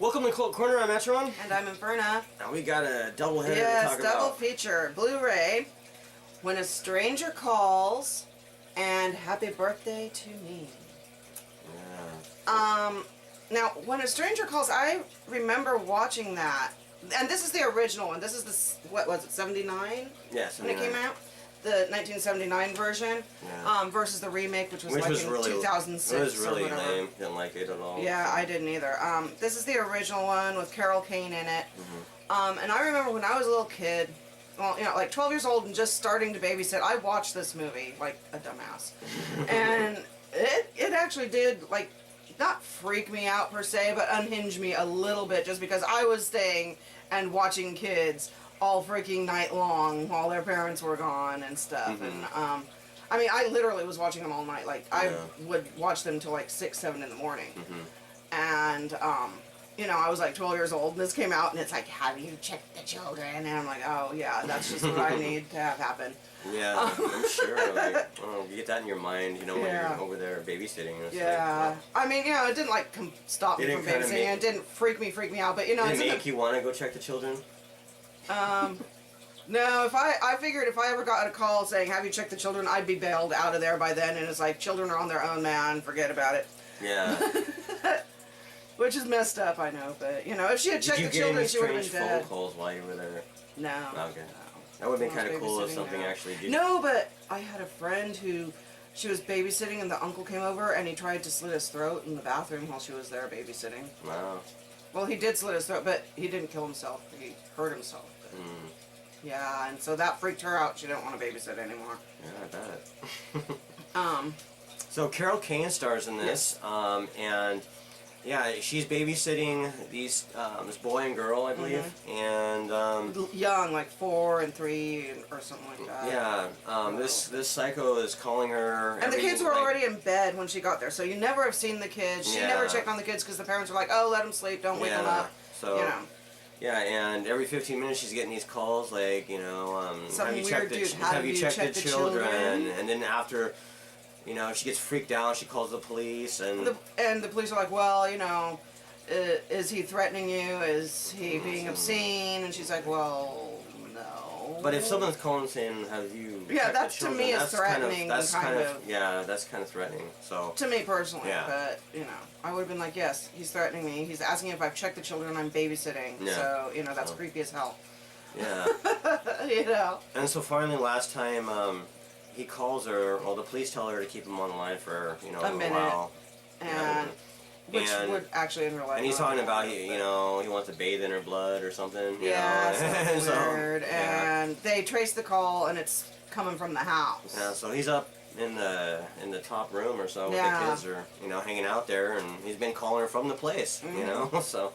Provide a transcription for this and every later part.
Welcome to Cold Corner. I'm Metron. And I'm Inferna. And we got a double header to Yes, talk double about. feature. Blu-ray, When a Stranger Calls, and Happy Birthday to Me. Yeah. Now, When a Stranger Calls, I remember watching that. And this is the original one. This is the, what was it, 79? Yeah, 79. When it came out? The 1979 version, Yeah. Versus the remake, which was was in really, 2006 It was really or whatever. lame. Didn't like it at all. Yeah, I didn't either. This is the original one with Carol Kane in it. And I remember when I was a little kid, well, you know, like 12 years old and just starting to babysit, I watched this movie like a dumbass. And it actually did, like, not freak me out per se, but unhinge me a little bit just because I was staying and watching kids all freaking night long while their parents were gone and stuff. And I mean, I literally was watching them all night. Like, I would watch them till like 6, 7 in the morning. And you know, I was like 12 years old, and this came out, and it's like, have you checked the children? And I'm like, oh yeah, that's just what I need to have happen. Yeah, I'm sure. Like, oh, you get that in your mind, you know, when you're over there babysitting. It's yeah, like, I mean, you know, it didn't like stop me from babysitting. It didn't freak me out, but you know, did it make you want to go check the children? No, if I figured if I ever got a call saying, have you checked the children, I'd be bailed out of there by then, and it's like, children are on their own, man, forget about it. Yeah. Which is messed up, I know, but, you know, if she had checked the children, she would have been dead. Phone calls while you were there? No. Okay. No. That would have been kind of cool if something actually did. No, but I had a friend who, she was babysitting, and the uncle came over, and he tried to slit his throat in the bathroom while she was there babysitting. Wow. Well, he did slit his throat, but he didn't kill himself. He hurt himself. Yeah, and so that freaked her out. She didn't want to babysit anymore. Yeah, I bet. So Carol Kane stars in this, and yeah, she's babysitting these this boy and girl, I believe, and young, like 4 and 3 or something like that. Yeah, this psycho is calling her. And the kids were already in bed when she got there, so you never have seen the kids. She never checked on the kids because the parents were like, "Oh, let them sleep, don't wake them up." So, you know. Yeah, and every 15 minutes she's getting these calls like, you know, have you checked the children? And then after, you know, she gets freaked out, she calls the police, and the police are like, well, you know, is he threatening you? Is he being obscene? And she's like, well, no. But if someone's calling saying, have you checked that the children, to me is threatening. That's kind of threatening. So to me personally, but you know, I would have been like, yes, he's threatening me. He's asking if I've checked the children. I'm babysitting. Yeah. So you know, that's creepy as hell. Yeah. You know. And so finally, last time he calls her. Well, the police tell her to keep him on the line for a while. And which would actually in real life. And he's talking about you know, he wants to bathe in her blood or something. Yeah, so weird. And they trace the call, and it's coming from the house. Yeah, so he's up in the top room or so. With the kids are hanging out there, and he's been calling her from the place. You know, so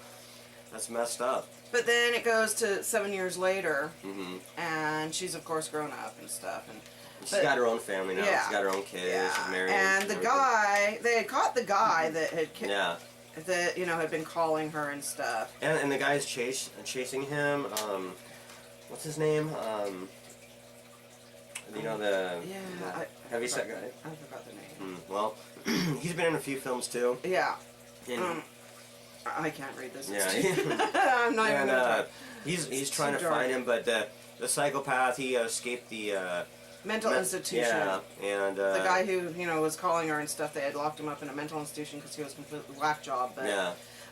that's messed up. But then it goes to 7 years later, and she's of course grown up and stuff, and. She's got her own family now. She's got her own kids. She's married. And the guy, they had caught the guy that had that had been calling her and stuff. And the guy's chasing him. What's his name? You know the heavyset guy. I forgot the name. Well, he's been in a few films too. Yeah. And I can't read this. Yeah. I'm not even gonna try. He's trying to find him, but the psychopath, he escaped the mental institution. Yeah, and the guy who was calling her and stuff, they had locked him up in a mental institution because he was completely whack job.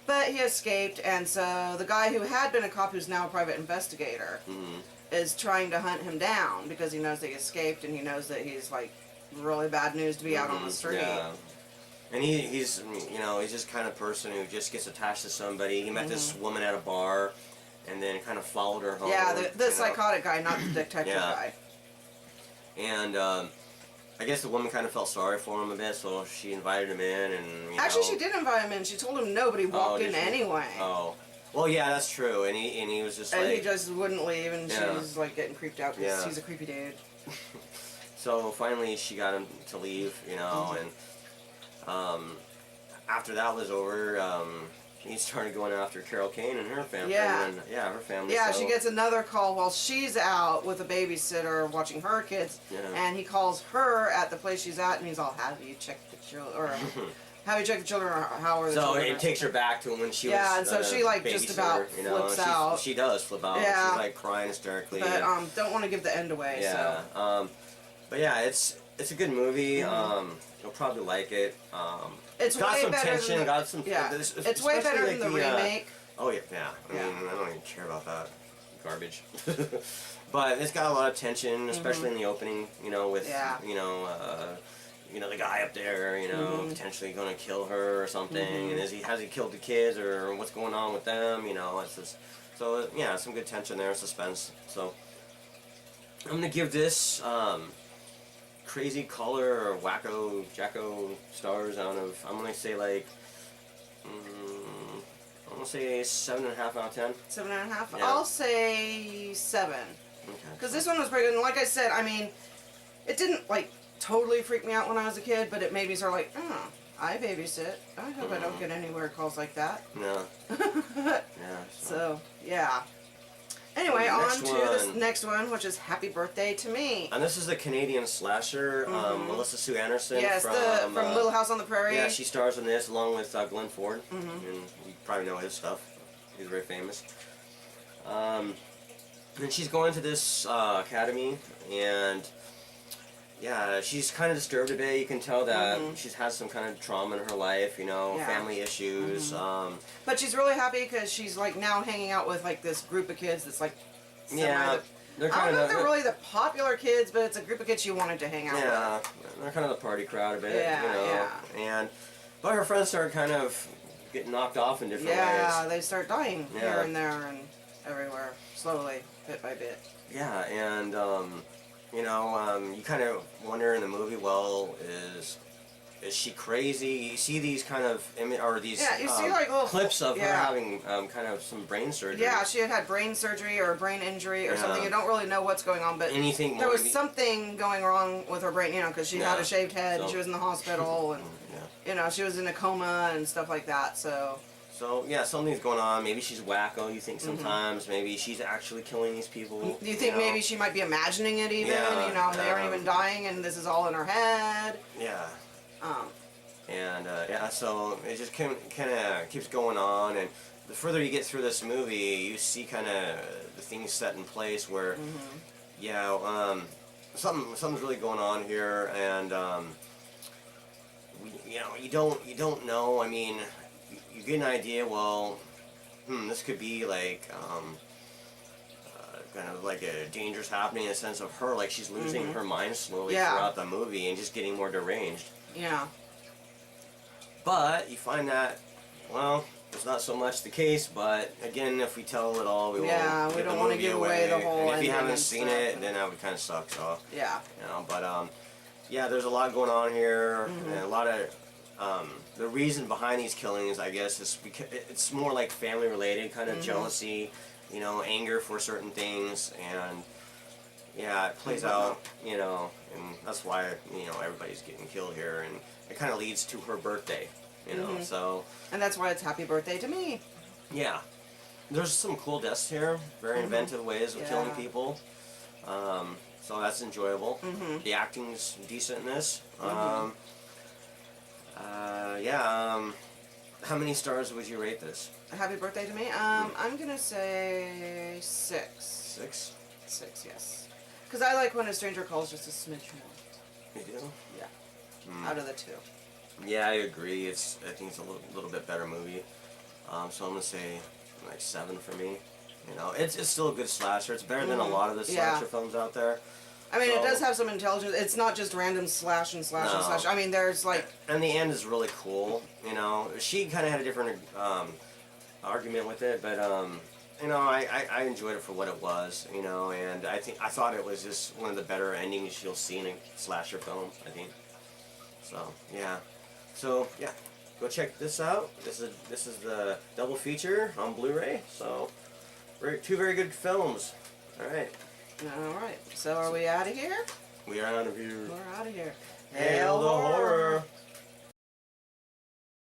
But he escaped, and so the guy who had been a cop, who's now a private investigator, is trying to hunt him down because he knows that he escaped, and he knows that he's like really bad news to be out on the street. Yeah. And he's he's just kind of person who just gets attached to somebody. He met this woman at a bar, and then kind of followed her home. Yeah, the psychotic guy, not the detective guy. And I guess the woman kind of felt sorry for him a bit, so she invited him in, and actually she did invite him in. She told him no, but he walked in anyway. Oh, well, yeah, that's true. And he was just he just wouldn't leave, and she was like getting creeped out because he's a creepy dude. So finally, she got him to leave, and after that was over, he started going after Carol Kane and her family. Her family. Yeah, she gets another call while she's out with a babysitter watching her kids, and he calls her at the place she's at, and he's all, "Have you checked the children? Or Have you checked the children, or how are the so children? it takes her back to when she was and so she like just about you know, flips out. She does flip out. Yeah. She's like crying hysterically. But don't want to give the end away. Yeah. So. But yeah, it's a good movie. You'll probably like it. It's got way some better tension. than the, Got some. yeah. It's way better like than the remake. Oh yeah, yeah. I mean, I don't even care about that garbage. But it's got a lot of tension, especially in the opening. You know, with you know, the guy up there. You know, potentially going to kill her or something. And has he killed the kids, or what's going on with them? You know, it's just so yeah, some good tension there, suspense. So I'm gonna give this crazy color or wacko jacko stars out of, I'm gonna say like I'm gonna say 7.5 out of 10. 7.5. Yeah. I'll say 7. Okay. Because this one was pretty good, and like I said, I mean, it didn't like totally freak me out when I was a kid, but it made me sort of like, oh, I babysit. I hope I don't get any weird calls like that. No. Yeah. So yeah. Anyway, on Next to this next one, which is Happy Birthday to Me. And this is the Canadian slasher, Melissa Sue Anderson. Yes, from Little House on the Prairie. Yeah, she stars in this along with Glenn Ford. And you probably know his stuff. He's very famous. And she's going to this academy, and yeah, she's kind of disturbed a bit. You can tell that she's had some kind of trauma in her life, you know, family issues. But she's really happy because she's like now hanging out with like this group of kids that's like yeah, they're I kind don't know of if they're really the popular kids, but it's a group of kids she wanted to hang out with. Yeah, they're kind of the party crowd a bit, Yeah, you know. yeah. But her friends start kind of getting knocked off in different Yeah, ways. they start dying here and there and everywhere, slowly, bit by bit. Yeah, and you know, you kind of wonder in the movie, well, is she crazy? You see these kind of these you see like little clips of her having kind of some brain surgery. Yeah, she had brain surgery or a brain injury or something. You don't really know what's going on, but anything there was something going wrong with her brain, you know, because she had a shaved head and she was in the hospital and you know, she was in a coma and stuff like that. So yeah, something's going on. Maybe she's wacko, you think sometimes. Maybe she's actually killing these people. Do you think maybe she might be imagining it even? Yeah, you know, they aren't even dying and this is all in her head. Yeah. And yeah, so it just kind of keeps going on, and the further you get through this movie, you see kind of the things set in place where, yeah, something's really going on here, and you know, you don't know. I mean, you get an idea. Well, this could be like kind of like a dangerous happening in the sense of her, like she's losing her mind slowly throughout the movie and just getting more deranged. Yeah. But you find that, well, it's not so much the case, but again, if we tell it all, we won't we don't want to give away the whole and if you haven't and seen stuff. it, then that would kind of suck, so. Yeah. You know, but, yeah, there's a lot going on here, and a lot of, the reason behind these killings, I guess, is because it's more like family related, kind of jealousy, you know, anger for certain things, and yeah, it plays out, you know, and that's why, you know, everybody's getting killed here, and it kind of leads to her birthday, you know, so. And that's why it's Happy Birthday to Me. Yeah. There's some cool deaths here, very inventive ways of killing people, so that's enjoyable. The acting's decent in this. Yeah, how many stars would you rate this? Happy Birthday to Me? I'm going to say 6. 6? 6, yes. Because I like when a stranger calls just a smidge more. You do? Yeah. Out of the 2. Yeah, I agree. I think it's a little bit better movie. So I'm gonna say like 7 for me. You know, it's still a good slasher. It's better than a lot of the slasher films out there. I mean, it does have some intelligence. It's not just random slash and slash and slash. I mean, there's like. And the end is really cool. You know, she kind of had a different argument with it, but you know, I enjoyed it for what it was. You know, and I thought it was just one of the better endings you'll see in a slasher film. I think. So yeah. So yeah, go check this out. This is the double feature on Blu-ray. So, 2 very good films. All right. All right. So are we out of here? We are out of here. We're out of here. Hail the horror.